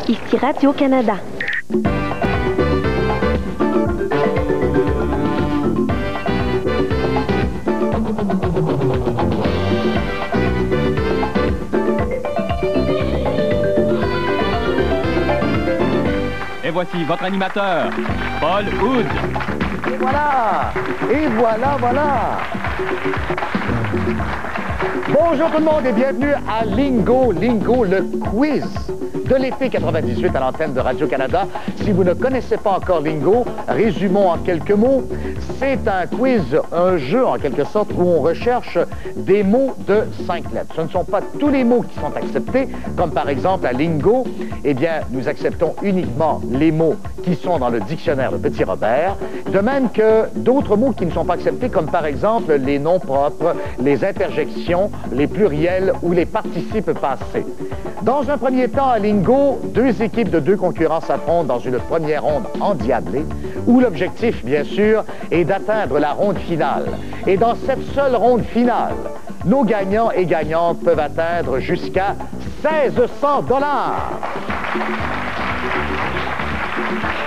Ici Radio-Canada. Et voici votre animateur, Paul Hood. Et voilà! Et voilà! Bonjour tout le monde et bienvenue à Lingo, le quiz de l'été 98 à l'antenne de Radio-Canada. Si vous ne connaissez pas encore Lingo, résumons en quelques mots. C'est un quiz, un jeu en quelque sorte où on recherche des mots de 5 lettres. Ce ne sont pas tous les mots qui sont acceptés, comme par exemple à Lingo, eh bien, nous acceptons uniquement les mots qui sont dans le dictionnaire de Petit Robert, de même que d'autres mots qui ne sont pas acceptés, comme par exemple les noms propres, les interjections, les pluriels ou les participes passés. Dans un premier temps, à Lingo, deux équipes de deux concurrents s'affrontent dans une première ronde endiablée, où l'objectif, bien sûr, est d'atteindre la ronde finale. Et dans cette seule ronde finale, nos gagnants et gagnantes peuvent atteindre jusqu'à 1600 $.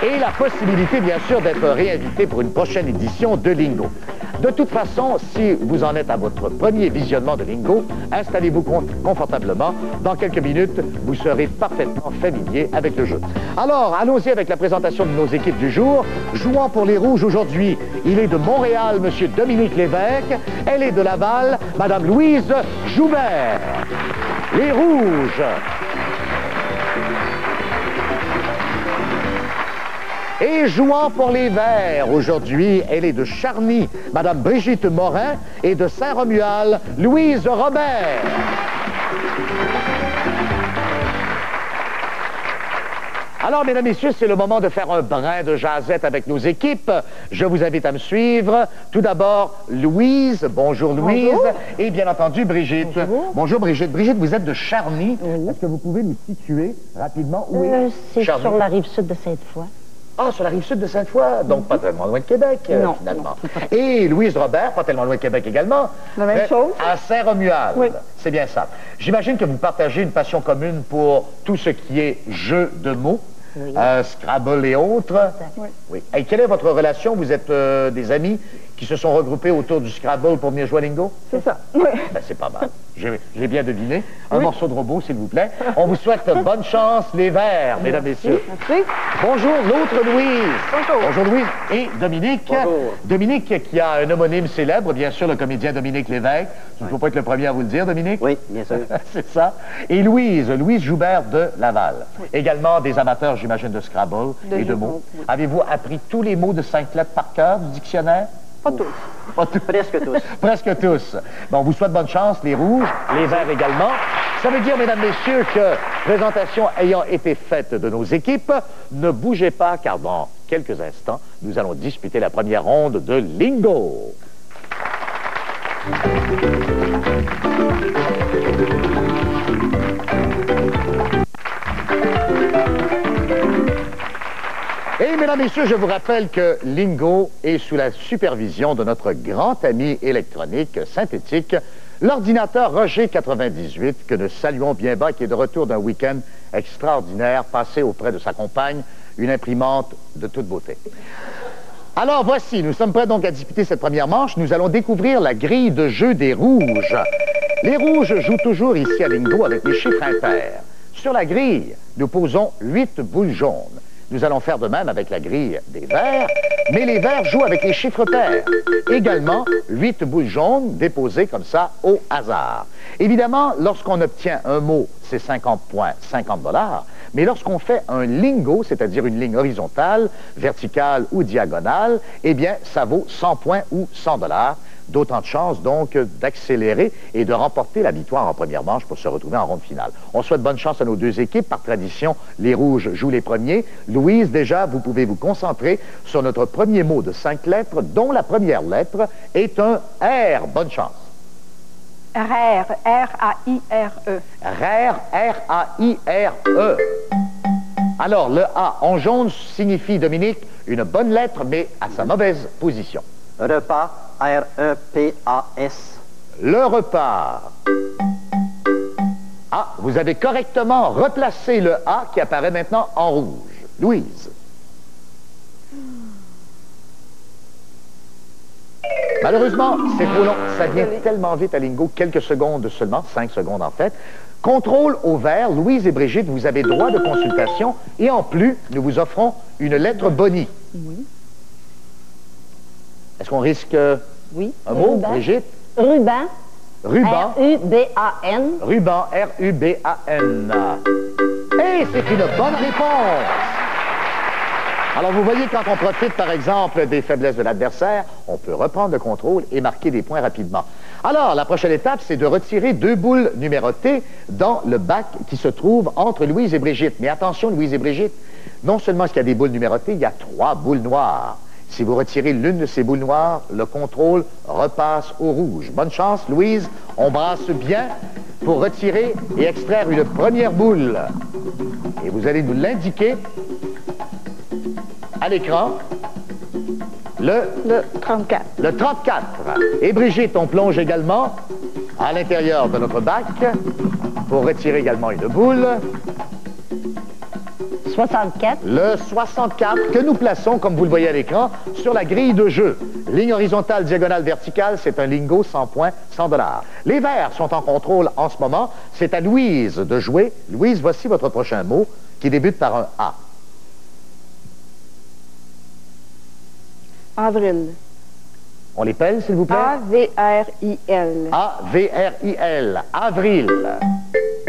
Et la possibilité, bien sûr, d'être réinvité pour une prochaine édition de Lingo. De toute façon, si vous en êtes à votre premier visionnement de Lingo, installez-vous confortablement. Dans quelques minutes, vous serez parfaitement familier avec le jeu. Alors, allons-y avec la présentation de nos équipes du jour. Jouant pour les Rouges aujourd'hui, il est de Montréal, M. Dominique Lévesque. Elle est de Laval, Mme Louise Joubert. Les Rouges. Et jouant pour les Verts, aujourd'hui, elle est de Charny, Mme Brigitte Morin, et de Saint-Romuald, Louise Robert. Alors, mesdames, messieurs, c'est le moment de faire un brin de jasette avec nos équipes. Je vous invite à me suivre. Tout d'abord, Louise. Bonjour, Louise. Bonjour. Et bien entendu, Brigitte. Bonjour. Bonjour, Brigitte. Brigitte, vous êtes de Charny. Oui. Est-ce que vous pouvez nous situer rapidement où est C'est Charny? Sur la rive sud de Sainte-Foy. Ah, sur la rive sud de Sainte-Foy, donc pas tellement loin de Québec, finalement. Non, et Louise Robert, pas tellement loin de Québec également. La même chose. À Saint-Romuald. Oui. C'est bien ça. J'imagine que vous partagez une passion commune pour tout ce qui est jeu de mots, oui. Scrabble et autres. Oui. Oui. Et quelle est votre relation? Vous êtes des amis qui se sont regroupés autour du Scrabble pour venir jouer à Lingo? C'est ça. Oui. Ben, c'est pas mal. J'ai bien deviné. Un morceau de robot, s'il vous plaît. On vous souhaite bonne chance, les Verts, mesdames, messieurs. Merci. Bonjour, l'autre Louise. Bonjour. Bonjour, Louise. Et Dominique. Bonjour. Dominique, qui a un homonyme célèbre, bien sûr, le comédien Dominique Lévesque. Il ne faut pas être le premier à vous le dire, Dominique. Oui, bien sûr. C'est ça. Et Louise Joubert de Laval. Oui. Également des amateurs, j'imagine, de Scrabble et de mots. Oui. Avez-vous appris tous les mots de 5 lettres par cœur du dictionnaire? Pas tous. Pas tous. Presque tous. Presque tous. Bon, on vous souhaite bonne chance, les Rouges, les Verts également. Ça veut dire, mesdames, messieurs, que présentation ayant été faite de nos équipes, ne bougez pas, car dans quelques instants, nous allons disputer la première ronde de Lingo. Et, mesdames, messieurs, je vous rappelle que Lingo est sous la supervision de notre grand ami électronique synthétique, l'ordinateur Roger 98, que nous saluons bien bas, qui est de retour d'un week-end extraordinaire, passé auprès de sa compagne, une imprimante de toute beauté. Alors, voici, nous sommes prêts donc à disputer cette première manche. Nous allons découvrir la grille de jeu des Rouges. Les Rouges jouent toujours ici à Lingo avec les chiffres impairs. Sur la grille, nous posons 8 boules jaunes. Nous allons faire de même avec la grille des Verts, mais les Verts jouent avec les chiffres pairs. Également, 8 boules jaunes déposées comme ça au hasard. Évidemment, lorsqu'on obtient un mot, c'est 50 points, 50 $. Mais lorsqu'on fait un lingo, c'est-à-dire une ligne horizontale, verticale ou diagonale, eh bien, ça vaut 100 points ou 100 $. D'autant de chances, donc, d'accélérer et de remporter la victoire en première manche pour se retrouver en ronde finale. On souhaite bonne chance à nos deux équipes. Par tradition, les Rouges jouent les premiers. Louise, déjà, vous pouvez vous concentrer sur notre premier mot de 5 lettres, dont la première lettre est un R. Bonne chance. RAIRE. R-A-I-R-E. RAIRE, R-A-I-R-E. Alors, le A en jaune signifie, Dominique, une bonne lettre, mais à sa mauvaise position. Repas, R-E-P-A-S. Le repas. Ah, vous avez correctement replacé le A qui apparaît maintenant en rouge. Louise. Malheureusement, c'est trop long. Ça vient tellement vite à Lingo, quelques secondes seulement, 5 secondes en fait. Contrôle au vert, Louise et Brigitte, vous avez droit de consultation et en plus, nous vous offrons une lettre Bonnie. Oui. Est-ce qu'on risque Oui. un mot, Brigitte? Ruban. Ruban. R-U-B-A-N. Ruban, R-U-B-A-N. Et c'est une bonne réponse! Alors, vous voyez, quand on profite, par exemple, des faiblesses de l'adversaire, on peut reprendre le contrôle et marquer des points rapidement. Alors, la prochaine étape, c'est de retirer 2 boules numérotées dans le bac qui se trouve entre Louise et Brigitte. Mais attention, Louise et Brigitte, non seulement est-ce qu'il y a des boules numérotées, il y a 3 boules noires. Si vous retirez l'une de ces boules noires, le contrôle repasse au rouge. Bonne chance, Louise. On brasse bien pour retirer et extraire une première boule. Et vous allez nous l'indiquer à l'écran. Le 34. Le 34. Et Brigitte, on plonge également à l'intérieur de notre bac pour retirer également une boule. 64. Le 64 que nous plaçons, comme vous le voyez à l'écran, sur la grille de jeu. Ligne horizontale, diagonale, verticale, c'est un lingot 100 points, 100 $. Les verts sont en contrôle en ce moment. C'est à Louise de jouer. Louise, voici votre prochain mot qui débute par un A. Avril. On les pèle, s'il vous plaît? A-V-R-I-L. A-V-R-I-L. Avril.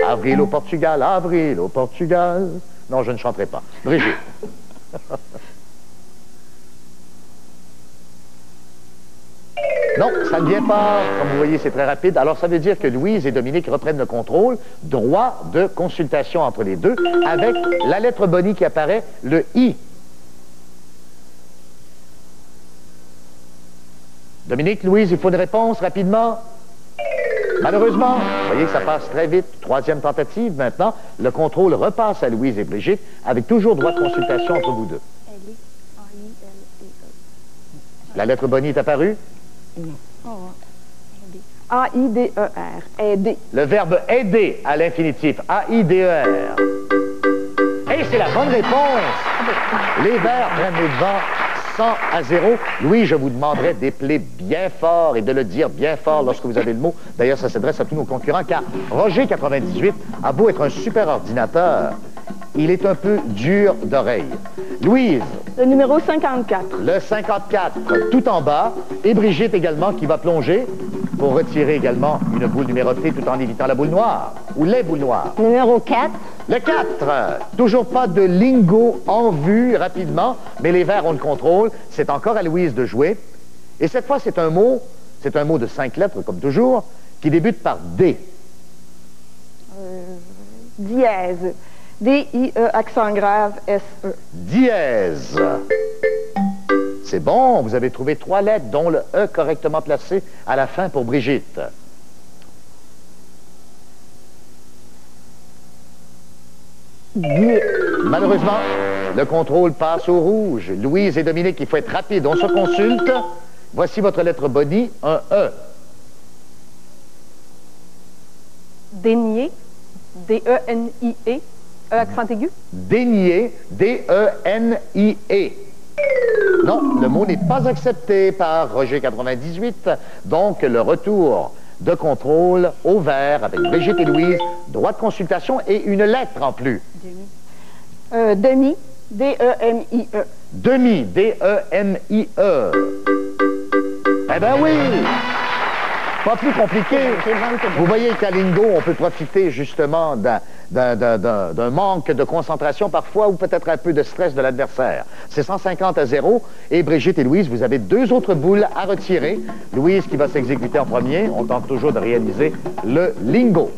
Avril au Portugal, avril au Portugal. Non, je ne chanterai pas. Brigitte. Non, ça ne vient pas. Comme vous voyez, c'est très rapide. Alors, ça veut dire que Louise et Dominique reprennent le contrôle. Droit de consultation entre les deux avec la lettre Bonnie qui apparaît, le I. Dominique, Louise, il faut une réponse rapidement. Malheureusement, vous voyez que ça passe très vite. 3e tentative maintenant. Le contrôle repasse à Louise et Brigitte avec toujours droit de consultation entre vous deux. La lettre Bonnie est apparue? Non. A-I-D-E-R. Aider. Le verbe aider à l'infinitif. A-I-D-E-R. Et c'est la bonne réponse. Les verts prennent les devants 100-0. Louis, je vous demanderai d'épeler bien fort et de le dire bien fort lorsque vous avez le mot. D'ailleurs, ça s'adresse à tous nos concurrents, car Roger 98 a beau être un super ordinateur, il est un peu dur d'oreille. Louise. Le numéro 54. Le 54, tout en bas. Et Brigitte également, qui va plonger pour retirer également une boule numérotée tout en évitant la boule noire, ou les boules noires. Numéro 4. Le 4, toujours pas de lingo en vue rapidement, mais les verts ont le contrôle. C'est encore à Louise de jouer. Et cette fois, c'est un mot de 5 lettres, comme toujours, qui débute par D. Dièse. D-I-E, accent grave, S-E. Dièse. C'est bon, vous avez trouvé 3 lettres, dont le E correctement placé à la fin pour Brigitte. Malheureusement, le contrôle passe au rouge. Louise et Dominique, il faut être rapide. On se consulte. Voici votre lettre Bonnie, un E. Dénier. D-E-N-I-E. E, accent aigu. Dénier, D-E-N-I-E. Non, le mot n'est pas accepté par Roger 98. Donc, le retour de contrôle au vert avec Brigitte et Louise. Droit de consultation et une lettre en plus. Demi. D-E-M-I-E. Demi, D-E-M-I-E. Eh ben oui! Pas plus compliqué. Vous voyez qu'à Lingo, on peut profiter justement d'un manque de concentration parfois ou peut-être un peu de stress de l'adversaire. C'est 150-0 et Brigitte et Louise, vous avez 2 autres boules à retirer. Louise qui va s'exécuter en premier. On tente toujours de réaliser le Lingo.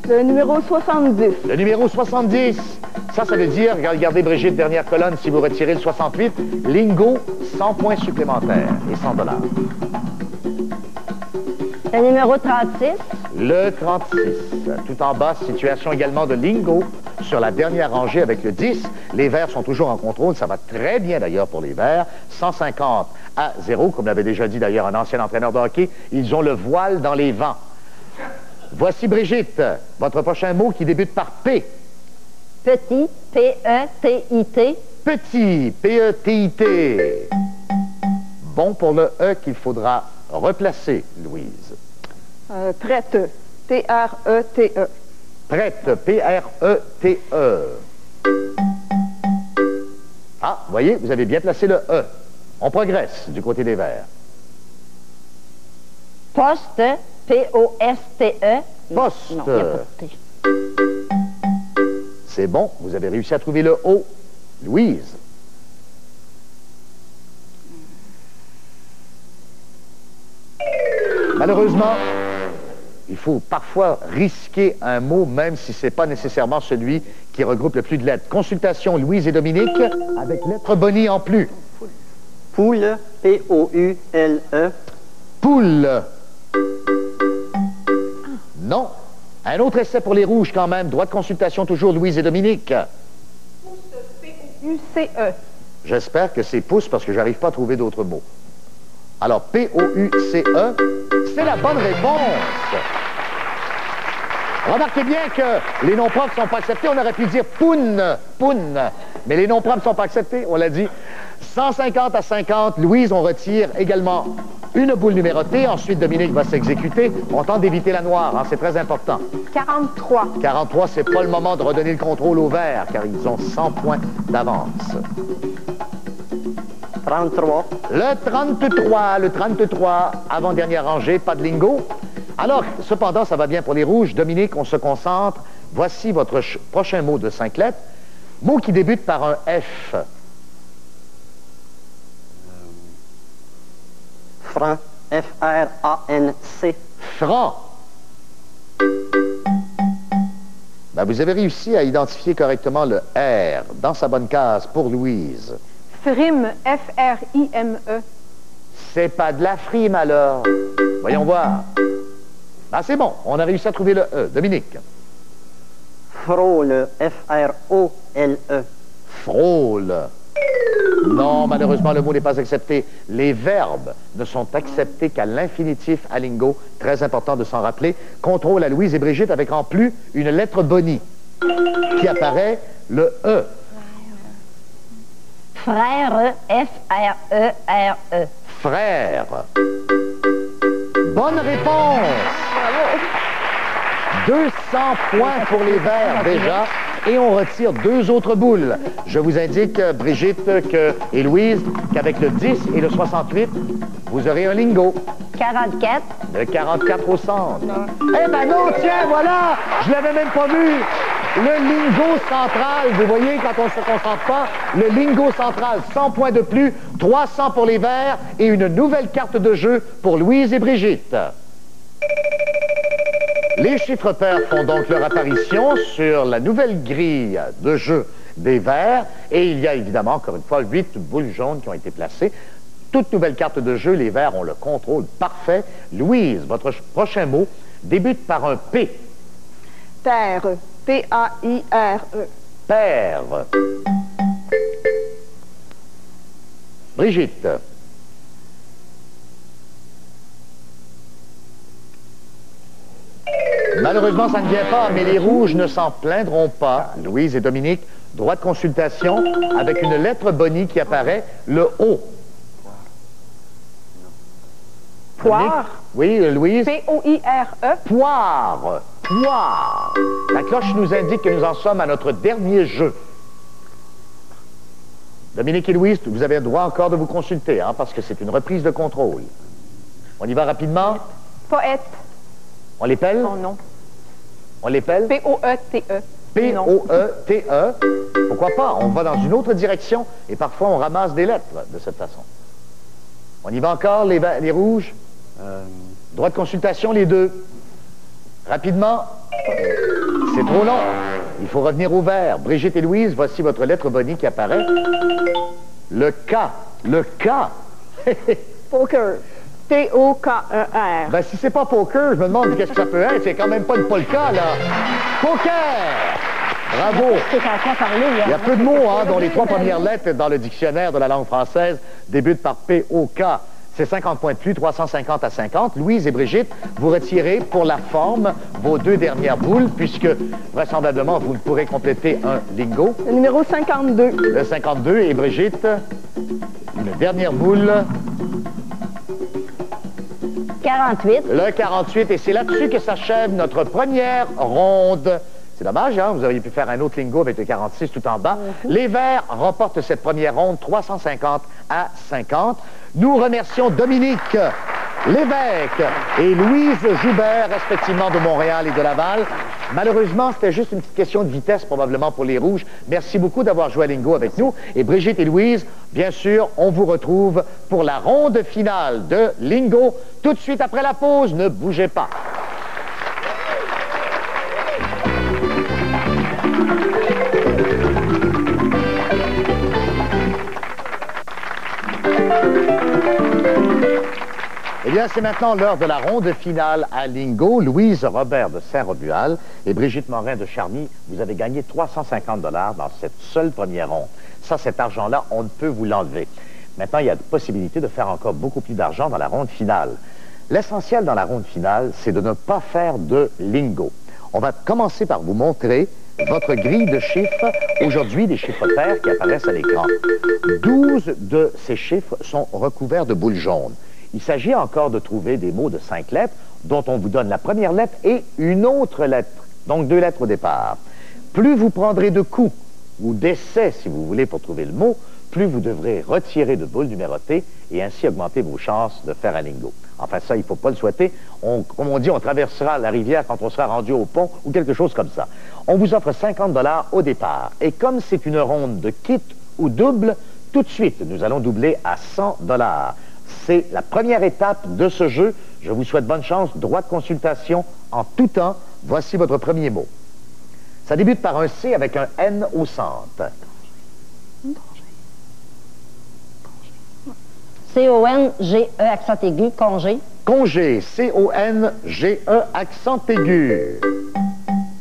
Le numéro 70. Le numéro 70, ça veut dire, regardez Brigitte, dernière colonne, si vous retirez le 68, Lingo, 100 points supplémentaires et 100 $. Le numéro 36. Le 36. Tout en bas, situation également de Lingo sur la dernière rangée avec le 10. Les verts sont toujours en contrôle. Ça va très bien d'ailleurs pour les verts. 150-0, comme l'avait déjà dit d'ailleurs un ancien entraîneur de hockey. Ils ont le voile dans les vents. Voici Brigitte, votre prochain mot qui débute par P. Petit, P-E-T-I-T. Petit, P-E-T-I-T. Bon pour le E qu'il faudra replacer, Louise. Prête, T-R-E-T-E. Prête, P-R-E-T-E. Ah, voyez, vous avez bien placé le E. On progresse du côté des Verts. Poste, P-O-S-T-E. Poste. Non, il n'y a pas de T. C'est bon, vous avez réussi à trouver le O. Louise. Malheureusement, il faut parfois risquer un mot, même si ce n'est pas nécessairement celui qui regroupe le plus de lettres. Consultation Louise et Dominique, avec lettre Bonnie en plus. Poule, P-O-U-L-E. Poule. Non. Un autre essai pour les rouges quand même. Droit de consultation toujours Louise et Dominique. P-O-U-C-E. J'espère que c'est pouce parce que j'arrive pas à trouver d'autres mots. Alors, P-O-U-C-E, c'est la bonne réponse. Remarquez bien que les noms propres ne sont pas acceptés. On aurait pu dire poune, poune. Mais les noms propres ne sont pas acceptés, on l'a dit. 150 à 50. Louise, on retire également une boule numérotée. Ensuite, Dominique va s'exécuter. On tente d'éviter la noire, hein, c'est très important. 43. 43, c'est pas le moment de redonner le contrôle aux Verts, car ils ont 100 points d'avance. 33. Le 33, avant-dernière rangée, pas de lingo. Alors, cependant, ça va bien pour les rouges. Dominique, on se concentre. Voici votre prochain mot de 5 lettres. Mot qui débute par un F. Franc, F-R-A-N-C. Franc. Ben, vous avez réussi à identifier correctement le R dans sa bonne case pour Louise. Frime, F-R-I-M-E. C'est pas de la frime alors. Voyons voir. Ah, c'est bon, on a réussi à trouver le E. Dominique. Frôle, F-R-O-L-E. Frôle. Non, malheureusement, le mot n'est pas accepté. Les verbes ne sont acceptés qu'à l'infinitif à lingo. Très important de s'en rappeler. Contrôle à Louise et Brigitte avec en plus une lettre Bonnie qui apparaît, le E. Frère, F-R-E-R-E. Frère. Bonne réponse. 200 points pour les Verts déjà. Et on retire 2 autres boules. Je vous indique, Brigitte et Louise, qu'avec le 10 et le 68, vous aurez un lingo. 44. Le 44 au centre. Eh ben non, tiens, voilà! Je l'avais même pas vu! Le lingo central, vous voyez, quand on ne se concentre pas, le lingo central, 100 points de plus, 300 pour les Verts et une nouvelle carte de jeu pour Louise et Brigitte. Les chiffres pairs font donc leur apparition sur la nouvelle grille de jeu des Verts et il y a évidemment, encore une fois, 8 boules jaunes qui ont été placées. Toute nouvelle carte de jeu, les Verts ont le contrôle parfait. Louise, votre prochain mot débute par un P. Terre, P-A-I-R-E. Père. Brigitte. Malheureusement, ça ne vient pas, mais les rouges ne s'en plaindront pas. Louise et Dominique, droit de consultation avec une lettre Bonnie qui apparaît, le O. Poire. Dominique? Oui, Louise. P-O-I-R-E. Poire. Poire. La cloche nous indique que nous en sommes à notre dernier jeu. Dominique et Louise, vous avez le droit encore de vous consulter, hein, parce que c'est une reprise de contrôle. On y va rapidement? Poète. On les pèle? Oh non. On les pèle? P-O-E-T-E. P-O-E-T-E. Pourquoi pas? On va dans une autre direction et parfois on ramasse des lettres de cette façon. On y va encore, les rouges? Droit de consultation, les 2. Rapidement. C'est trop long. Il faut revenir au vert. Brigitte et Louise, voici votre lettre Bonnie qui apparaît. Le K. Le K. Poker. P-O-K-E-R. Ben, si c'est pas poker, je me demande qu'est-ce que ça peut être. C'est quand même pas une polka, là. Poker! Bravo! Il y a peu de mots, hein, dont les 3 premières lettres dans le dictionnaire de la langue française débutent par P-O-K. C'est 50 points de plus, 350 à 50. Louise et Brigitte, vous retirez pour la forme vos deux dernières boules, puisque vraisemblablement, vous ne pourrez compléter un lingot. Le numéro 52. Le 52. Et Brigitte, une dernière boule. 48. Le 48. Et c'est là-dessus que s'achève notre première ronde. C'est dommage, hein? Vous auriez pu faire un autre lingot avec le 46 tout en bas. Les Verts remportent cette première ronde 350 à 50. Nous remercions Dominique Lévesque et Louise Joubert, respectivement de Montréal et de Laval. Malheureusement, c'était juste une petite question de vitesse, probablement pour les Rouges. Merci beaucoup d'avoir joué à Lingo avec nous. Et Brigitte et Louise, bien sûr, on vous retrouve pour la ronde finale de Lingo tout de suite après la pause. Ne bougez pas. Eh bien, c'est maintenant l'heure de la ronde finale à Lingo. Louise Robert de Saint-Romuald et Brigitte Morin de Charny, vous avez gagné 350 $ dans cette seule première ronde. Ça, cet argent-là, on ne peut vous l'enlever. Maintenant, il y a possibilité de faire encore beaucoup plus d'argent dans la ronde finale. L'essentiel dans la ronde finale, c'est de ne pas faire de lingo. On va commencer par vous montrer votre grille de chiffres, aujourd'hui des chiffres pairs qui apparaissent à l'écran. 12 de ces chiffres sont recouverts de boules jaunes. Il s'agit encore de trouver des mots de 5 lettres dont on vous donne la première lettre et une autre lettre, donc 2 lettres au départ. Plus vous prendrez de coups ou d'essais, si vous voulez, pour trouver le mot, plus vous devrez retirer de boules numérotées et ainsi augmenter vos chances de faire un lingo. Enfin, ça, il ne faut pas le souhaiter. Comme on dit, on traversera la rivière quand on sera rendu au pont ou quelque chose comme ça. On vous offre 50 $ au départ. Et comme c'est une ronde de kit ou double, tout de suite, nous allons doubler à 100 $. C'est la première étape de ce jeu. Je vous souhaite bonne chance, droit de consultation en tout temps. Voici votre premier mot. Ça débute par un C avec un N au centre. C-O-N-G-E, accent aigu, congé. Congé, C-O-N-G-E, accent aigu.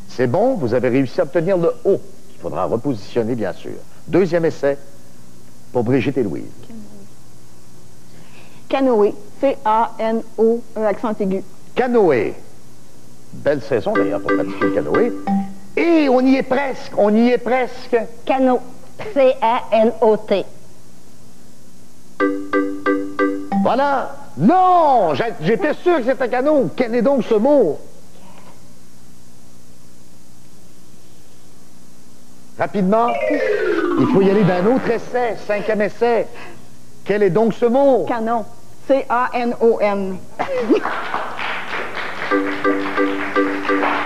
C'est bon, vous avez réussi à obtenir le O. Il faudra repositionner, bien sûr. Deuxième essai pour Brigitte et Louise. Canoë. C-A-N-O-E, accent aigu. Canoë. Belle saison, d'ailleurs, pour pratiquer le canoë. Et on y est presque, on y est presque. Canot. C-A-N-O-T. Voilà. Non! J'étais sûr que c'était canot. Quel est donc ce mot? Rapidement. Il faut y aller d'un autre essai, 5e essai. Quel est donc ce mot? Canon. C-A-N-O-N.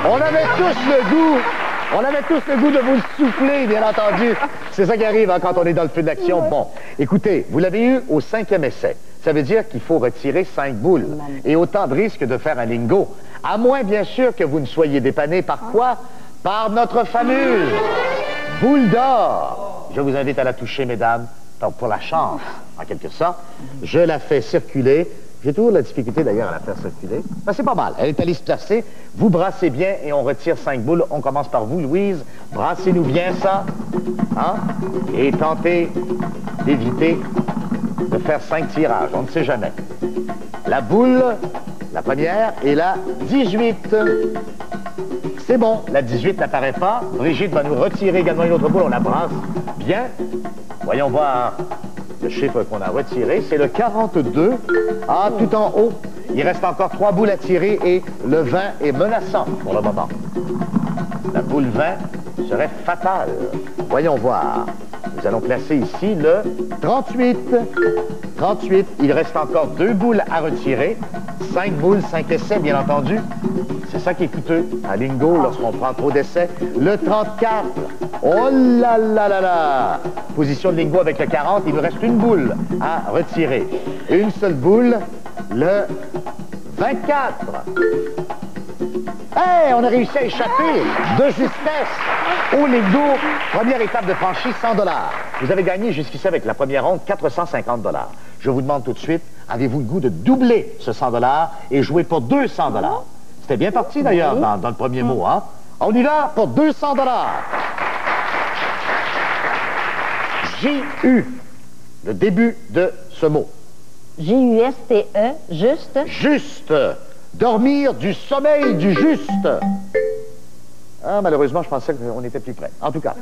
On avait tous le goût de vous le souffler, bien entendu. C'est ça qui arrive hein, quand on est dans le feu de l'action. Bon, écoutez, vous l'avez eu au 5e essai. Ça veut dire qu'il faut retirer 5 boules. Et autant de risques de faire un lingo. À moins, bien sûr, que vous ne soyez dépanné par quoi? Par notre fameuse boule d'or. Je vous invite à la toucher, mesdames, pour la chance, en quelque sorte. Je la fais circuler. J'ai toujours la difficulté, d'ailleurs, à la faire circuler. Ben, c'est pas mal. Elle est allée se placer. Vous brassez bien et on retire 5 boules. On commence par vous, Louise. Brassez-nous bien ça. Hein? Et tentez d'éviter de faire 5 tirages. On ne sait jamais. La boule, la première, est la 18. C'est bon. La 18 n'apparaît pas. Brigitte va nous retirer également une autre boule. On la brasse bien. Voyons voir le chiffre qu'on a retiré. C'est le 42. Ah, tout en haut. Il reste encore 3 boules à tirer et le 20 est menaçant pour le moment. La boule 20 serait fatale. Voyons voir. Nous allons placer ici le 38. 38. Il reste encore 2 boules à retirer. 5 boules, 5 essais, bien entendu. C'est ça qui est coûteux à Lingo lorsqu'on prend trop d'essais. Le 34. Oh là là là là! Position de Lingo avec le 40. Il nous reste une boule à retirer. Une seule boule. Le 24. Hey, on a réussi à échapper de justesse au Lingo. Première étape de franchise, 100 $. Vous avez gagné jusqu'ici avec la première ronde 450 $. Je vous demande tout de suite, avez-vous le goût de doubler ce 100 $ et jouer pour 200 $? C'était bien parti d'ailleurs dans le premier mot, hein? On y va pour 200 $. J'ai eu le début de ce mot. J-U-S-T-E, juste. Juste. Dormir du sommeil du juste. Ah, malheureusement, je pensais qu'on était plus près. En tout cas.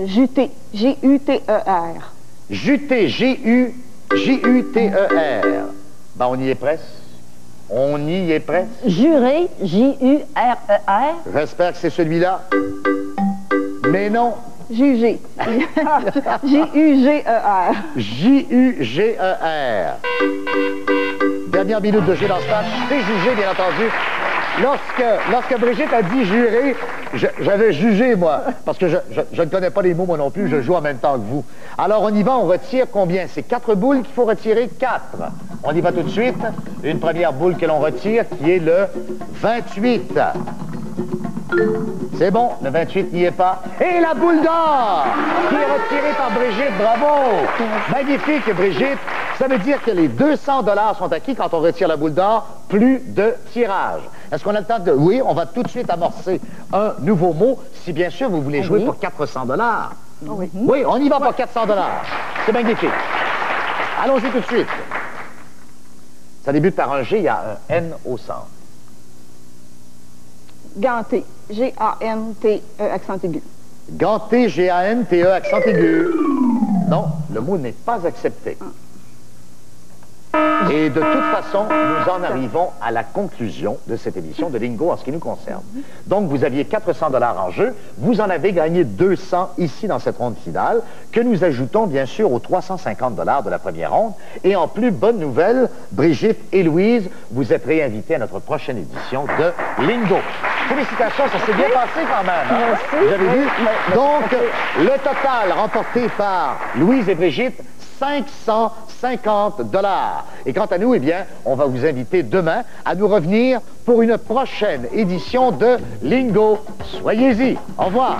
Juter, G-U-T-E-R. Juter, G-U-T-E-R. Ben, on y est presque. On y est presque. Jurer, J-U-R-E-R. J'espère que c'est celui-là. Mais non. Juger, J-U-G-E-R. J-U-G-E-R. Dernière minute de jeu dans ce match. C'est jugé, bien entendu. Lorsque Brigitte a dit jurer, j'avais jugé, moi, parce que je ne connais pas les mots, moi non plus, je joue en même temps que vous. Alors, on y va, on retire combien? C'est 4 boules qu'il faut retirer? 4. On y va tout de suite. Une première boule que l'on retire, qui est le 28. C'est bon, le 28 n'y est pas. Et la boule d'or, qui est retirée par Brigitte, bravo! Magnifique, Brigitte. Ça veut dire que les 200 $ sont acquis quand on retire la boule d'or, plus de tirage. Est-ce qu'on a le temps de... Oui, on va tout de suite amorcer un nouveau mot, si bien sûr vous voulez jouer pour 400 $. Oui. Oui, on y va pour 400 $. C'est magnifique. Allons-y tout de suite. Ça débute par un G, il y a un N au centre. Ganté, G-A-N-T-E, accent aigu. Ganté, G-A-N-T-E, accent aigu. Non, le mot n'est pas accepté. Et de toute façon, nous en arrivons à la conclusion de cette édition de Lingo en ce qui nous concerne. Donc, vous aviez 400 $ en jeu. Vous en avez gagné 200 ici dans cette ronde finale, que nous ajoutons bien sûr aux 350 $ de la première ronde. Et en plus, bonne nouvelle, Brigitte et Louise, vous êtes réinvités à notre prochaine édition de Lingo. Félicitations, ça s'est bien passé quand même. Hein? Merci. Vous avez vu? Donc, le total remporté par Louise et Brigitte, 550 $. Et quant à nous, eh bien, on va vous inviter demain à nous revenir pour une prochaine édition de Lingo. Soyez-y. Au revoir.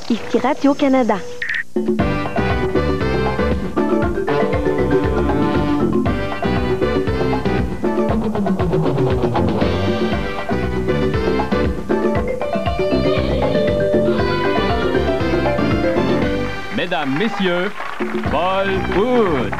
Ici Radio-Canada. Mesdames, Messieurs, Paul Wood.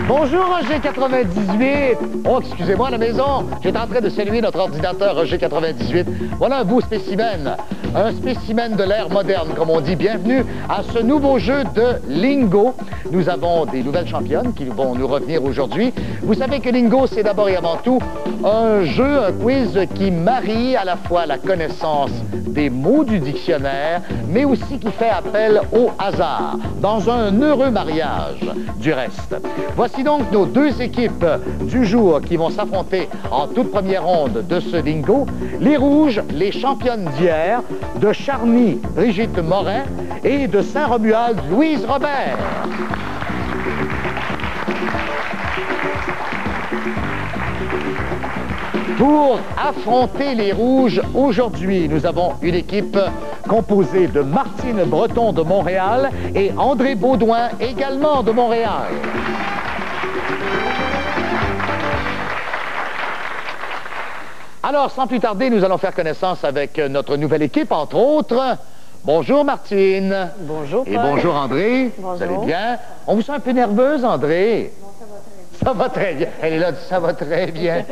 Bonjour Roger 98. Oh, excusez-moi à la maison. J'étais en train de saluer notre ordinateur Roger 98. Voilà un beau spécimen. Un spécimen de l'ère moderne, comme on dit. Bienvenue à ce nouveau jeu de Lingo. Nous avons des nouvelles championnes qui vont nous revenir aujourd'hui. Vous savez que Lingo, c'est d'abord et avant tout un jeu, un quiz qui marie à la fois la connaissance des mots du dictionnaire, mais aussi qui fait appel au hasard, dans un heureux mariage du reste. Voici donc nos deux équipes du jour qui vont s'affronter en toute première ronde de ce Lingo. Les Rouges, les championnes d'hier, de Charny, Brigitte Morin, et de Saint-Romuald, Louise Robert. Pour affronter les Rouges, aujourd'hui, nous avons une équipe composée de Martine Breton de Montréal et André Baudouin, également de Montréal. Alors, sans plus tarder, nous allons faire connaissance avec notre nouvelle équipe, entre autres. Bonjour Martine. Bonjour, Et Paul. bonjour André. Bonjour. Vous allez bien? On vous sent un peu nerveuse, André? Ça va très bien. Elle est là, ça va très bien.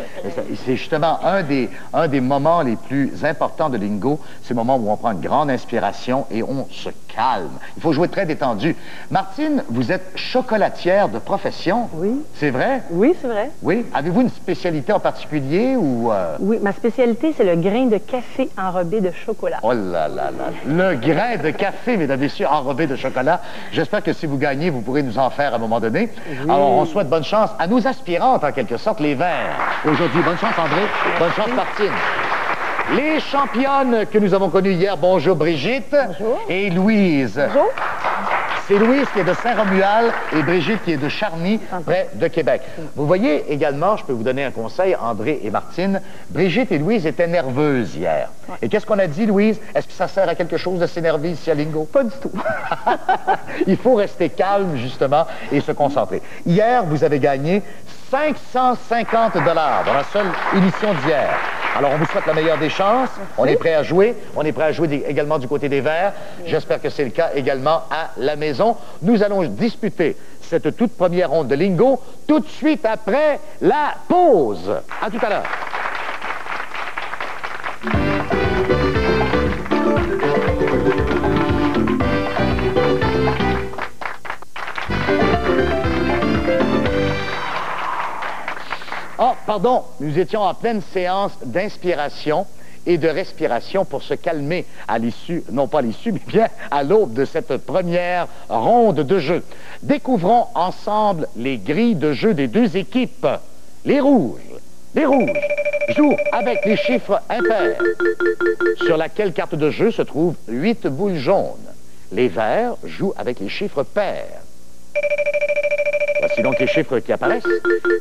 C'est justement un des moments les plus importants de Lingo. C'est le moment où on prend une grande inspiration et on se calme. Il faut jouer très détendu. Martine, vous êtes chocolatière de profession. Oui. C'est vrai? Oui, c'est vrai. Oui. Avez-vous une spécialité en particulier ou... Oui, ma spécialité, c'est le grain de café enrobé de chocolat. Oh là là là. Le grain de café, mesdames et messieurs, enrobé de chocolat. J'espère que si vous gagnez, vous pourrez nous en faire à un moment donné. Oui. Alors, on souhaite bonne chance à nos aspirantes, en quelque sorte, les Verts. Aujourd'hui, bonne chance, André. Bonne chance, Martine. Les championnes que nous avons connues hier, bonjour Brigitte. Bonjour. Et Louise. Bonjour. C'est Louise qui est de Saint-Romuald et Brigitte qui est de Charny, près de Québec. Vous voyez également, je peux vous donner un conseil, André et Martine, Brigitte et Louise étaient nerveuses hier. Ouais. Et qu'est-ce qu'on a dit, Louise? Est-ce que ça sert à quelque chose de s'énerver ici à Lingo? Pas du tout. Il faut rester calme, justement, et se concentrer. Hier, vous avez gagné 550 $ dans la seule émission d'hier. Alors, on vous souhaite la meilleure des chances. Merci. On est prêt à jouer. On est prêt à jouer également du côté des Verts. Oui. J'espère que c'est le cas également à la maison. Nous allons disputer cette toute première ronde de Lingo tout de suite après la pause. À tout à l'heure. Ah, pardon, nous étions en pleine séance d'inspiration et de respiration pour se calmer à l'issue, non pas à l'issue, mais bien à l'aube de cette première ronde de jeu. Découvrons ensemble les grilles de jeu des deux équipes. Les rouges jouent avec les chiffres impairs, sur laquelle carte de jeu se trouvent 8 boules jaunes. Les verts jouent avec les chiffres pairs. Voici donc les chiffres qui apparaissent.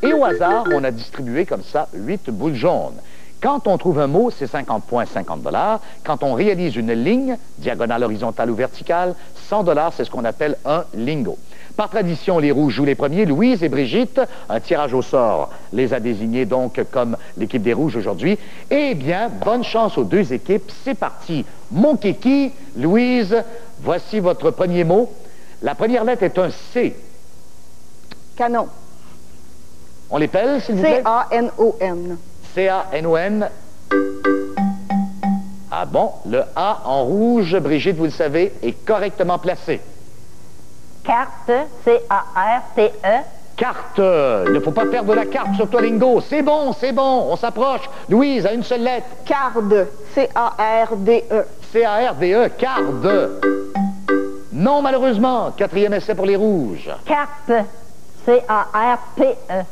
Et au hasard, on a distribué comme ça 8 boules jaunes. Quand on trouve un mot, c'est 50 points, 50 $. Quand on réalise une ligne, diagonale, horizontale ou verticale, 100 $, c'est ce qu'on appelle un lingo. Par tradition, les rouges jouent les premiers. Louise et Brigitte, un tirage au sort les a désignés donc comme l'équipe des rouges aujourd'hui. Eh bien, bonne chance aux deux équipes. C'est parti. Mon kiki, Louise, voici votre premier mot. La première lettre est un C. Canon. On l'épelle, s'il vous plaît? C-A-N-O-N. C-A-N-O-N. Ah bon? Le A en rouge, Brigitte, vous le savez, est correctement placé. Carte, C-A-R-T-E. Carte. Il ne faut pas perdre la carte sur toi, Lingo. C'est bon, on s'approche. Louise, à une seule lettre. Carde. C-A-R-D-E. C-A-R-D-E, carde. Non, malheureusement. Quatrième essai pour les rouges. Carte, C-A-R-P-E.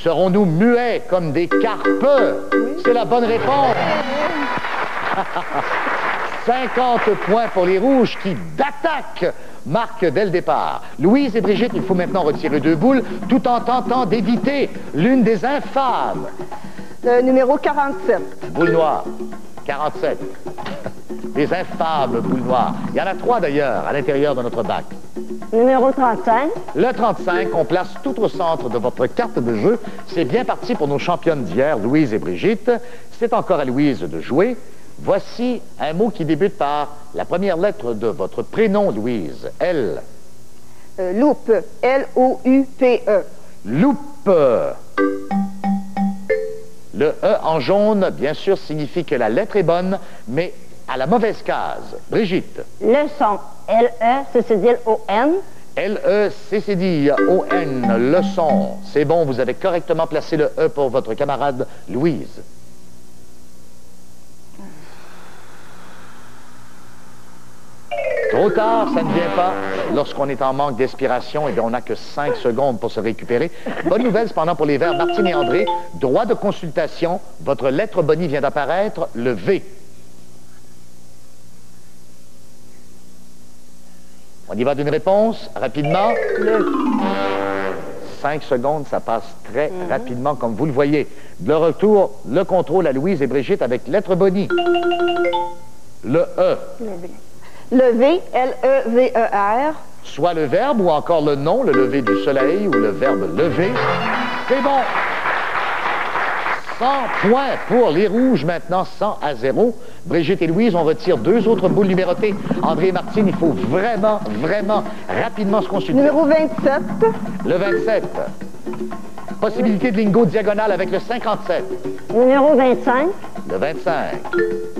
Serons-nous muets comme des carpes? Oui. C'est la bonne réponse. 50 points pour les rouges qui, d'attaque, marquent dès le départ. Louise et Brigitte, il faut maintenant retirer 2 boules tout en tentant d'éviter l'une des infâmes. Numéro 47. Boule noire. 47. Des infâmes boules noires. Il y en a 3 d'ailleurs à l'intérieur de notre bac. Numéro 35. Le 35, on place tout au centre de votre carte de jeu. C'est bien parti pour nos championnes d'hier, Louise et Brigitte. C'est encore à Louise de jouer. Voici un mot qui débute par la première lettre de votre prénom, Louise. L. Loupe. L-O-U-P-E. Loupe. Le E en jaune, bien sûr, signifie que la lettre est bonne, mais à la mauvaise case. Brigitte. Leçon. L-E-C-C-D-O-N. L-E-C-C-D-O-N. Leçon. C'est bon, vous avez correctement placé le E pour votre camarade Louise. Trop tard, ça ne vient pas. Lorsqu'on est en manque d'inspiration, eh bien, on n'a que 5 secondes pour se récupérer. Bonne nouvelle, cependant, pour les Verts, Martine et André. Droit de consultation. Votre lettre bonnie vient d'apparaître, le V. On y va d'une réponse, rapidement. 5 secondes, ça passe très rapidement, comme vous le voyez. De retour, le contrôle à Louise et Brigitte avec lettre bonnie. Le E. Le V, L-E-V-E-R. Soit le verbe ou encore le nom, le lever du soleil ou le verbe lever. C'est bon. 100 points pour les rouges maintenant, 100-0. Brigitte et Louise, on retire 2 autres boules numérotées. André et Martine, il faut vraiment, vraiment rapidement se consulter. Numéro 27. Le 27. Possibilité de lingot diagonale avec le 57. Numéro 25. Le 25.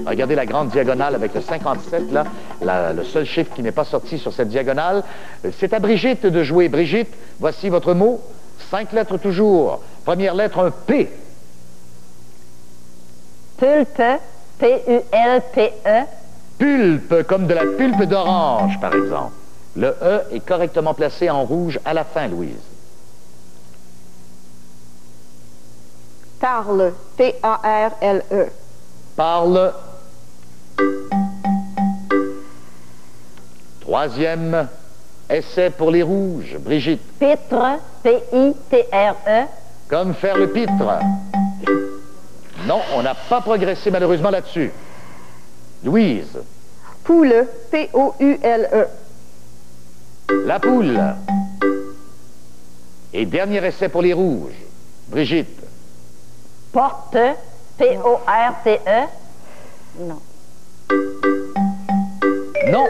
Regardez la grande diagonale avec le 57, là. Le seul chiffre qui n'est pas sorti sur cette diagonale. C'est à Brigitte de jouer. Brigitte, voici votre mot. 5 lettres toujours. Première lettre, un P. Pulpe. P-U-L-P-E. Pulpe, comme de la pulpe d'orange, par exemple. Le E est correctement placé en rouge à la fin, Louise. Parle. P-A-R-L-E. Parle. Troisième essai pour les rouges. Brigitte. Pitre. P-I-T-R-E. Comme faire le pitre. Non, on n'a pas progressé malheureusement là-dessus. Louise. Poule. P-O-U-L-E. La poule. Et dernier essai pour les rouges. Brigitte. Porte. P-O-R-T-E. Non. Non.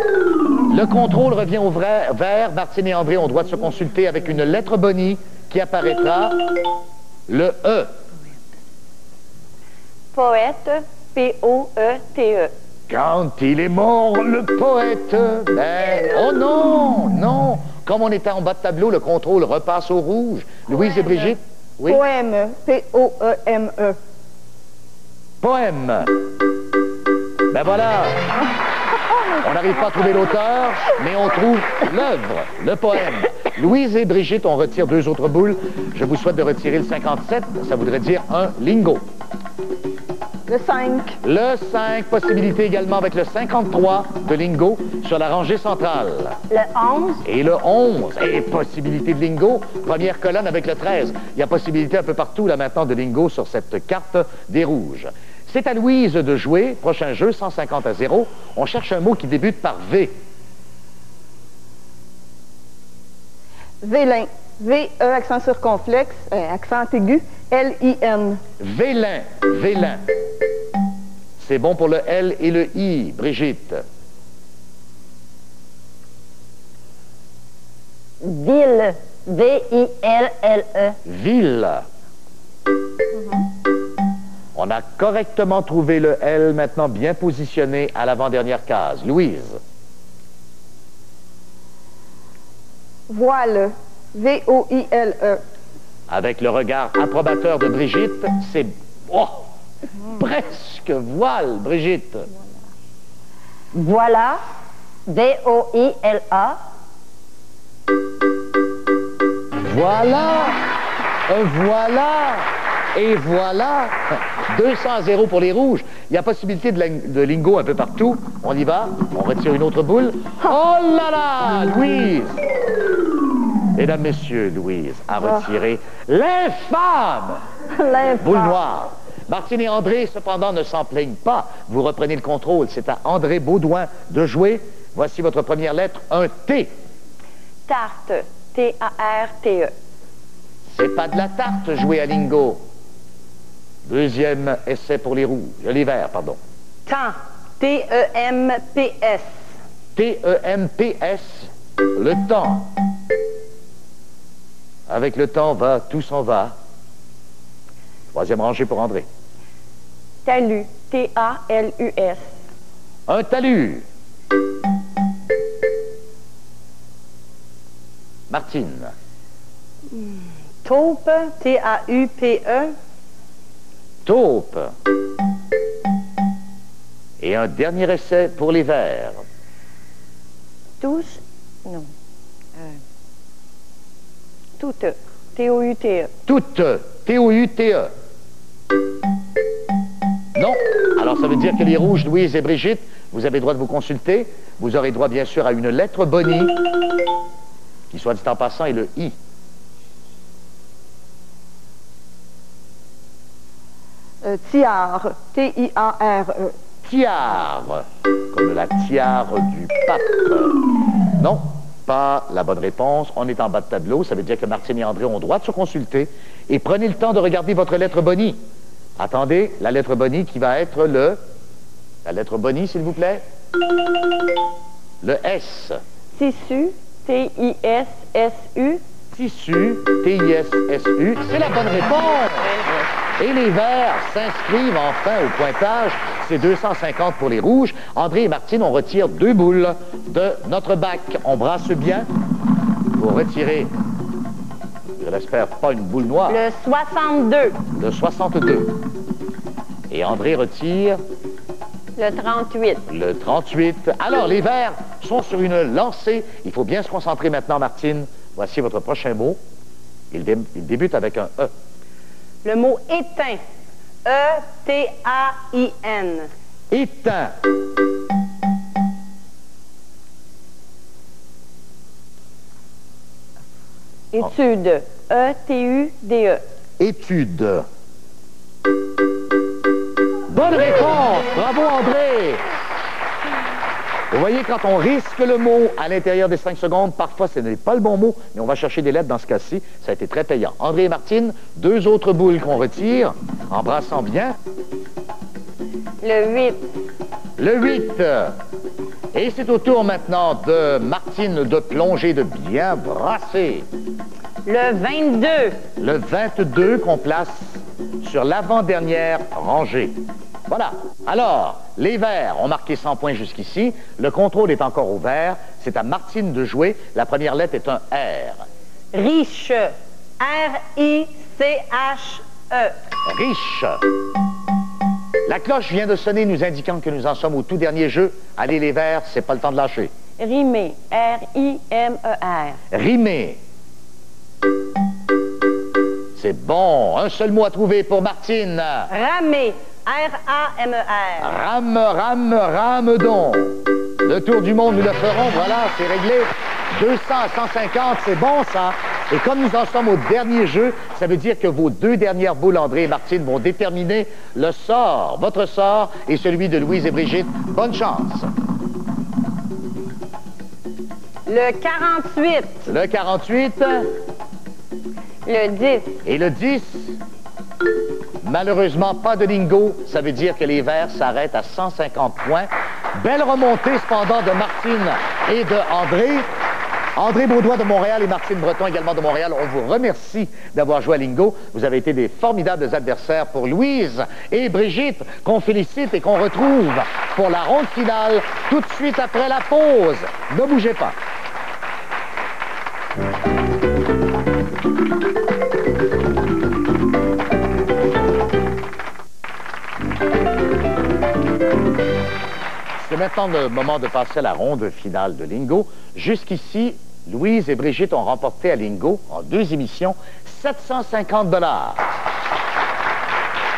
Le contrôle revient au vert. Martine et André ont droit de se consulter avec une lettre bonnie qui apparaîtra. Le E. Poète, P-O-E-T-E. Quand il est mort, le poète. Mais, oh non, non. Comme on était en bas de tableau, le contrôle repasse au rouge. Louise et Brigitte? Oui. Poème. P-O-E-M-E. Poème. Ben voilà. On n'arrive pas à trouver l'auteur, mais on trouve l'œuvre, le poème. Louise et Brigitte, on retire 2 autres boules. Je vous souhaite de retirer le 57. Ça voudrait dire un lingot. Le 5. Le 5, possibilité également avec le 53 de lingot sur la rangée centrale. Le 11. Et le 11, et possibilité de lingot, première colonne avec le 13. Il y a possibilité un peu partout là maintenant de lingot sur cette carte des rouges. C'est à Louise de jouer. Prochain jeu, 150-0. On cherche un mot qui débute par V. Vélin. V-E, accent circonflexe, accent aigu, L-I-N. Vélin, vélin. C'est bon pour le L et le I. Brigitte. Ville. V-I-L-L-E. Ville. On a correctement trouvé le L, maintenant bien positionné à l'avant-dernière case. Louise. Voile. V-O-I-L-E. Avec le regard approbateur de Brigitte, c'est... Oh, presque voile, Brigitte. Voilà. V-O-I-L-A. Voilà. Voilà. Et voilà. 200-0 pour les rouges. Il y a possibilité de lingot un peu partout. On y va. On retire une autre boule. Oh là là, Louise. Mesdames, Messieurs, Louise a retiré l'infâme boule noire. Martine et André, cependant, ne s'en plaignent pas. Vous reprenez le contrôle. C'est à André Baudouin de jouer. Voici votre première lettre, un T. Tarte, T-A-R-T-E. C'est pas de la tarte, jouer à lingot. Deuxième essai pour les rouges. Les verts, pardon. Temps, T-E-M-P-S. T-E-M-P-S. Le temps. Avec le temps va, tout s'en va. Troisième rangée pour André. Talus, T-A-L-U-S. Un talus. Martine. Taupe, T-A-U-P-E. Taupe. Et un dernier essai pour les verts. Touche, non. Toute, T-O-U-T-E. Toute, T-O-U-T-E. Non. Alors, ça veut dire que les rouges, Louise et Brigitte, vous avez droit de vous consulter. Vous aurez droit, bien sûr, à une lettre bonnie, qui, soit dit en passant, est le I. Tiare. T-I-A-R-E. Tiare, comme la tiare du pape. Non, pas la bonne réponse. On est en bas de tableau. Ça veut dire que Martine et André ont droit de se consulter. Et prenez le temps de regarder votre lettre bonnie. Attendez, la lettre bonnie qui va être le... La lettre bonnie, s'il vous plaît. Le S. Tissu, T-I-S-S-U. Tissu, T-I-S-S-U. C'est la bonne réponse. Et les verts s'inscrivent enfin au pointage. C'est 250 pour les rouges. André et Martine, on retire 2 boules de notre bac. On brasse bien pour retirer, je l'espère, pas une boule noire. Le 62. Le 62. Et André retire Le 38. le 38. Alors, les verts sont sur une lancée. Il faut bien se concentrer maintenant, Martine. Voici votre prochain mot. Il débute avec un E. Le mot éteint. E-T-A-I-N. Éteint. Étude. E-T-U-D-E. Étude. Bonne réponse! Bravo, André! Vous voyez, quand on risque le mot à l'intérieur des 5 secondes, parfois ce n'est pas le bon mot, mais on va chercher des lettres dans ce cas-ci. Ça a été très payant. André et Martine, 2 autres boules qu'on retire, en brassant bien. Le 8. Le 8. Et c'est au tour maintenant de Martine de plonger, de bien brasser. Le 22. Le 22 qu'on place sur l'avant-dernière rangée. Voilà. Alors, les verts ont marqué 100 points jusqu'ici. Le contrôle est encore au vert. C'est à Martine de jouer. La première lettre est un R. Riche. R-I-C-H-E. Riche. La cloche vient de sonner, nous indiquant que nous en sommes au tout dernier jeu. Allez, les verts, c'est pas le temps de lâcher. Rimer. R-I-M-E-R. Rimer. C'est bon. Un seul mot à trouver pour Martine. Ramer. R-A-M-E-R. Rame donc. Le tour du monde, nous le ferons. Voilà, c'est réglé. 200 à 150, c'est bon, ça. Et comme nous en sommes au dernier jeu, ça veut dire que vos 2 dernières boules, André et Martine, vont déterminer le sort, votre sort et celui de Louise et Brigitte. Bonne chance. Le 48. Le 48. Le 10. Et le 10. Malheureusement, pas de lingo. Ça veut dire que les verts s'arrêtent à 150 points. Belle remontée, cependant, de Martine et de André. André Beaudoin de Montréal et Martine Breton également de Montréal, on vous remercie d'avoir joué à Lingo. Vous avez été des formidables adversaires pour Louise et Brigitte, qu'on félicite et qu'on retrouve pour la ronde finale tout de suite après la pause. Ne bougez pas. C'est maintenant le moment de passer à la ronde finale de Lingo. Jusqu'ici, Louise et Brigitte ont remporté à Lingo, en 2 émissions, 750 $.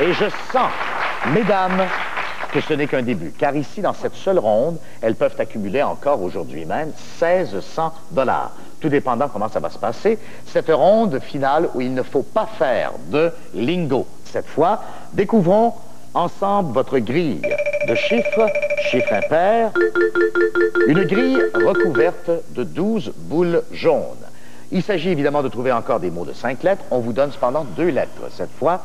Et je sens, mesdames, que ce n'est qu'un début. Car ici, dans cette seule ronde, elles peuvent accumuler encore aujourd'hui même 1600 $. Tout dépendant comment ça va se passer. Cette ronde finale où il ne faut pas faire de Lingo. Cette fois, découvrons ensemble votre grille de chiffres impairs, une grille recouverte de 12 boules jaunes. Il s'agit évidemment de trouver encore des mots de 5 lettres. On vous donne cependant 2 lettres cette fois,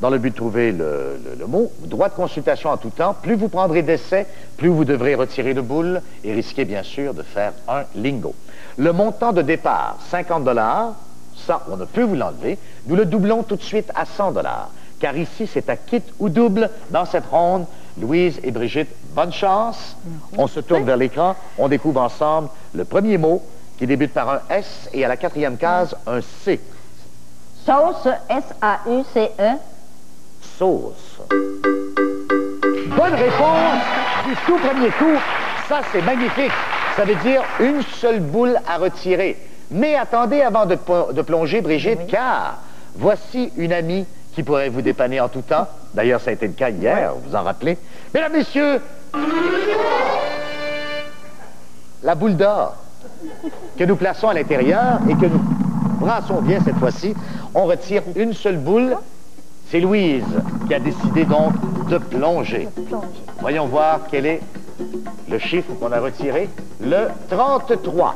dans le but de trouver le mot. Droit de consultation en tout temps. Plus vous prendrez d'essais, plus vous devrez retirer de boules et risquer bien sûr de faire un lingo. Le montant de départ, 50 $, ça on ne peut vous l'enlever. Nous le doublons tout de suite à 100 $. Car ici, c'est à kit ou double dans cette ronde. Louise et Brigitte, bonne chance. On se tourne vers l'écran. On découvre ensemble le premier mot qui débute par un S et à la 4e case, un C. Sauce, S-A-U-C-E. Sauce. Bonne réponse du tout premier coup. Ça, c'est magnifique. Ça veut dire une seule boule à retirer. Mais attendez avant de plonger, Brigitte, car voici une amie qui pourrait vous dépanner en tout temps. D'ailleurs, ça a été le cas hier, vous en rappelez. Mesdames, messieurs, la boule d'or que nous plaçons à l'intérieur et que nous brassons bien cette fois-ci. On retire une seule boule. C'est Louise qui a décidé donc de plonger. Voyons voir quel est le chiffre qu'on a retiré. Le 33.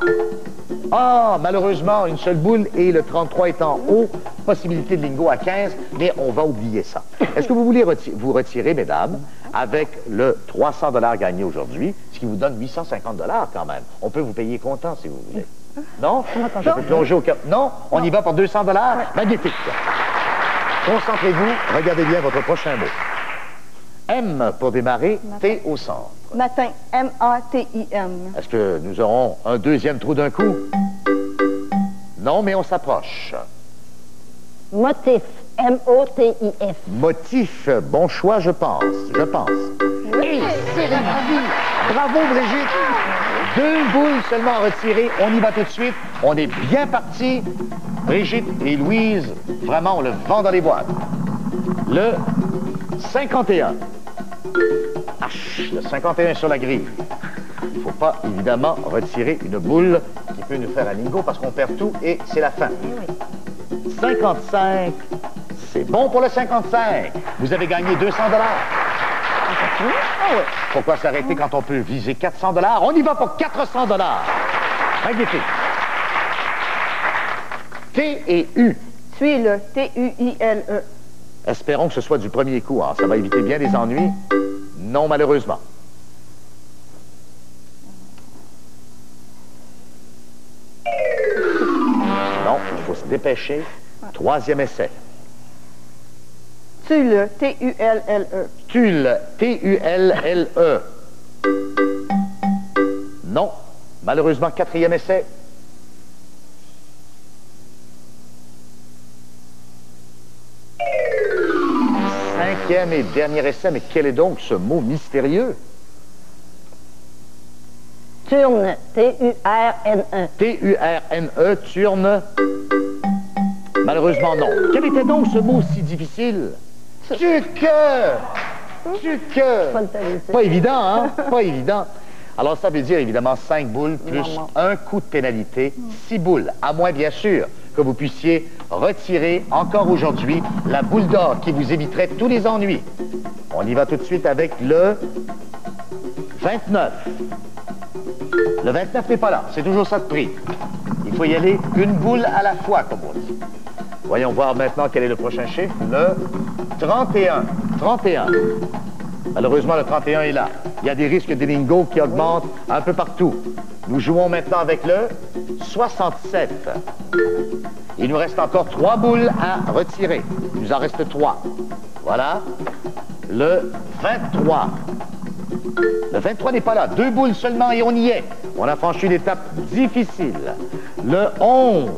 Ah, malheureusement, une seule boule et le 33 est en haut. Possibilité de lingo à 15, mais on va oublier ça. Est-ce que vous voulez vous retirer, mesdames, avec le 300 $ gagné aujourd'hui, ce qui vous donne 850 $ quand même. On peut vous payer comptant si vous voulez. Non? Je peux plonger au cap. Non? On y va pour 200 $? Magnifique. Concentrez-vous. Regardez bien votre prochain mot. M pour démarrer, T au centre. Matin. M-A-T-I-N. Est-ce que nous aurons un deuxième trou d'un coup? Non, mais on s'approche. Motif. M-O-T-I-F. Motif, bon choix, je pense. Et c'est réussi! Bravo, Brigitte! 2 boules seulement retirées. On y va tout de suite. On est bien parti. Brigitte et Louise, vraiment, on le vend dans les boîtes. Le 51. Le 51 sur la grille. Il ne faut pas, évidemment, retirer une boule qui peut nous faire un lingot parce qu'on perd tout et c'est la fin. 55. C'est bon pour le 55. Vous avez gagné 200 $. Pourquoi s'arrêter quand on peut viser 400 $? On y va pour 400 $. Magnifique. T et U. Tuile. T-U-I-L-E. Espérons que ce soit du premier coup. Hein. Ça va éviter bien les ennuis. Non, malheureusement. Non, il faut se dépêcher. 3e essai. Tulle. T-U-L-L-E. Tulle. T-U-L-L-E. Non. Malheureusement, 4e essai. 5e et dernier essai. Mais quel est donc ce mot mystérieux? Turne. T-U-R-N-E. T-U-R-N-E. Turne. Malheureusement, non. Quel était donc ce mot si difficile? Tuque! Pas évident, hein? Pas évident. Alors, ça veut dire, évidemment, 5 boules plus un coup de pénalité, 6 boules. À moins, bien sûr, que vous puissiez retirer encore aujourd'hui la boule d'or qui vous éviterait tous les ennuis. On y va tout de suite avec le 29. Le 29 n'est pas là. C'est toujours ça de prix. Il faut y aller une boule à la fois, comme on dit. Voyons voir maintenant quel est le prochain chiffre. Le 31. 31. Malheureusement, le 31 est là. Il y a des risques de lingots qui augmentent un peu partout. Nous jouons maintenant avec le 67. Il nous reste encore 3 boules à retirer. Il nous en reste 3. Voilà. Le 23. Le 23 n'est pas là. 2 boules seulement et on y est. On a franchi une étape difficile. Le 11.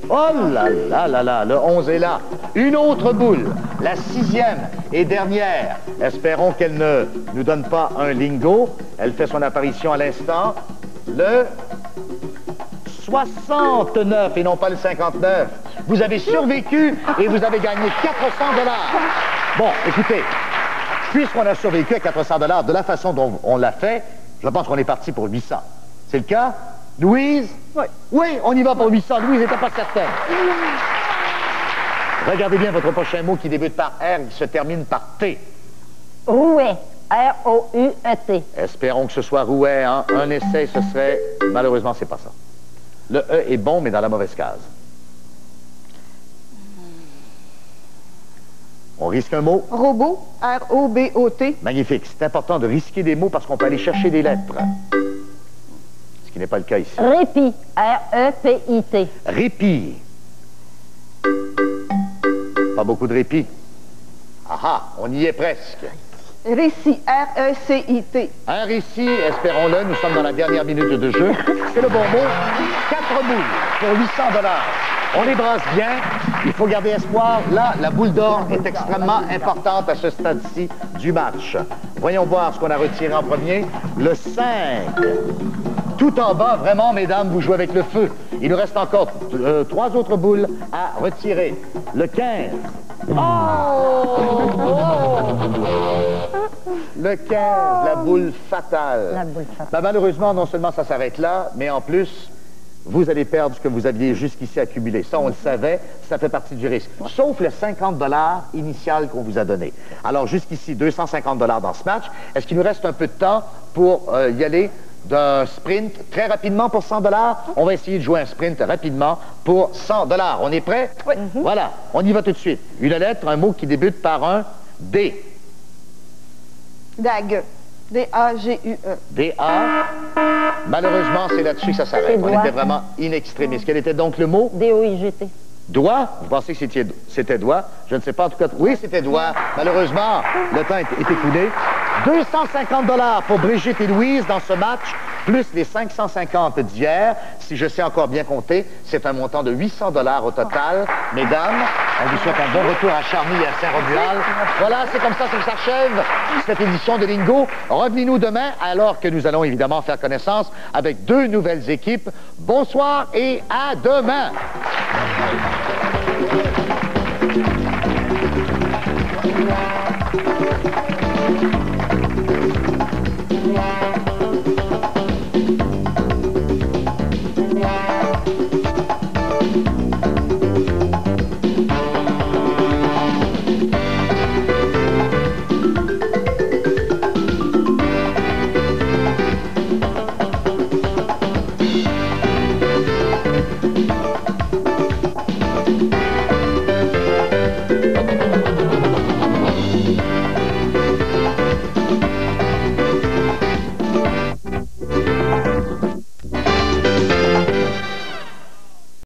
Oh là là là là, le 11 est là. Une autre boule, la 6e et dernière. Espérons qu'elle ne nous donne pas un lingot. Elle fait son apparition à l'instant. Le 69 et non pas le 59. Vous avez survécu et vous avez gagné 400 $. Bon, écoutez, puisqu'on a survécu à 400 $ de la façon dont on l'a fait, je pense qu'on est parti pour 800. C'est le cas? Louise? Oui. Oui, on y va pour 800. Louise n'était pas certaine. Regardez bien votre prochain mot qui débute par R et qui se termine par T. Rouet. R-O-U-E-T. Espérons que ce soit rouet. Hein? Un essai, ce serait... Malheureusement, c'est pas ça. Le E est bon, mais dans la mauvaise case. On risque un mot? Robot. R-O-B-O-T. Magnifique. C'est important de risquer des mots parce qu'on peut aller chercher des lettres. Ce qui n'est pas le cas ici. Répit. R-E-P-I-T. Répit. Pas beaucoup de répit. Ah ah, on y est presque. Récit. R-E-C-I-T. Un récit, espérons-le, nous sommes dans la dernière minute de jeu. C'est le bon mot. 4 boules pour 800 $. On les brasse bien. Il faut garder espoir. Là, la boule d'or est extrêmement importante à ce stade-ci du match. Voyons voir ce qu'on a retiré en premier. Le 5. Tout en bas, vraiment, mesdames, vous jouez avec le feu. Il nous reste encore 3 autres boules à retirer. Le 15. Le 15, la boule fatale. La boule fatale. Ben, malheureusement, non seulement ça s'arrête là, mais en plus, vous allez perdre ce que vous aviez jusqu'ici accumulé. Ça, on le savait, ça fait partie du risque. Sauf le 50 $ initial qu'on vous a donné. Alors, jusqu'ici, 250 $ dans ce match. Est-ce qu'il nous reste un peu de temps pour y aller d'un sprint très rapidement pour 100 $? On va essayer de jouer un sprint rapidement pour 100 $. On est prêt? Oui. Voilà, on y va tout de suite. Une lettre, un mot qui débute par un D. Dague. D-A-G-U-E. D-A. Malheureusement, c'est là-dessus que ça s'arrête. C'est On doigt. était vraiment in extremis. Quel était donc le mot? D-O-I-G-T. Doigt? Vous pensez que c'était doigt? Je ne sais pas en tout cas. Oui, c'était doigt. Malheureusement, le temps est écoulé. 250 $ pour Brigitte et Louise dans ce match, plus les 550 d'hier. Si je sais encore bien compter, c'est un montant de 800 $ au total. Mesdames, on vous souhaite un bon retour à Charny et à Saint-Romuald. Voilà, c'est comme ça que s'achève cette édition de Lingo. Revenez-nous demain, alors que nous allons évidemment faire connaissance avec 2 nouvelles équipes. Bonsoir et à demain!